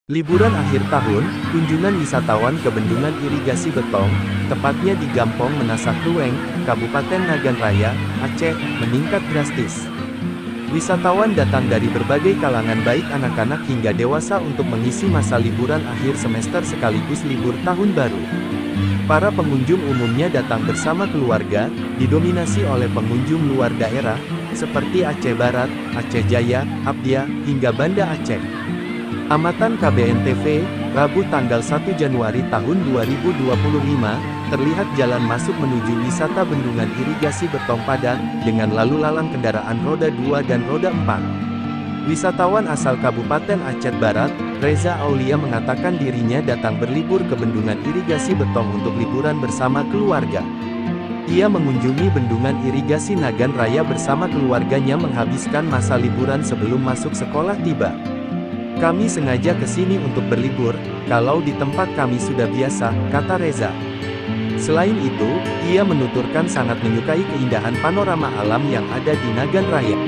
Liburan akhir tahun, kunjungan wisatawan ke Bendungan Irigasi Betong, tepatnya di Gampong Menasak-Rueng, Kabupaten Nagan Raya, Aceh, meningkat drastis. Wisatawan datang dari berbagai kalangan baik anak-anak hingga dewasa untuk mengisi masa liburan akhir semester sekaligus libur tahun baru. Para pengunjung umumnya datang bersama keluarga, didominasi oleh pengunjung luar daerah, seperti Aceh Barat, Aceh Jaya, Abdia, hingga Banda Aceh. Amatan KBN TV, Rabu tanggal 1 Januari tahun 2025, terlihat jalan masuk menuju wisata Bendungan Irigasi Betong padat, dengan lalu lalang kendaraan roda 2 dan roda 4. Wisatawan asal Kabupaten Aceh Barat, Reza Aulia mengatakan dirinya datang berlibur ke Bendungan Irigasi Betong untuk liburan bersama keluarga. Ia mengunjungi Bendungan Irigasi Nagan Raya bersama keluarganya menghabiskan masa liburan sebelum masuk sekolah tiba. Kami sengaja ke sini untuk berlibur, kalau di tempat kami sudah biasa, kata Reza. Selain itu, ia menuturkan sangat menyukai keindahan panorama alam yang ada di Nagan Raya.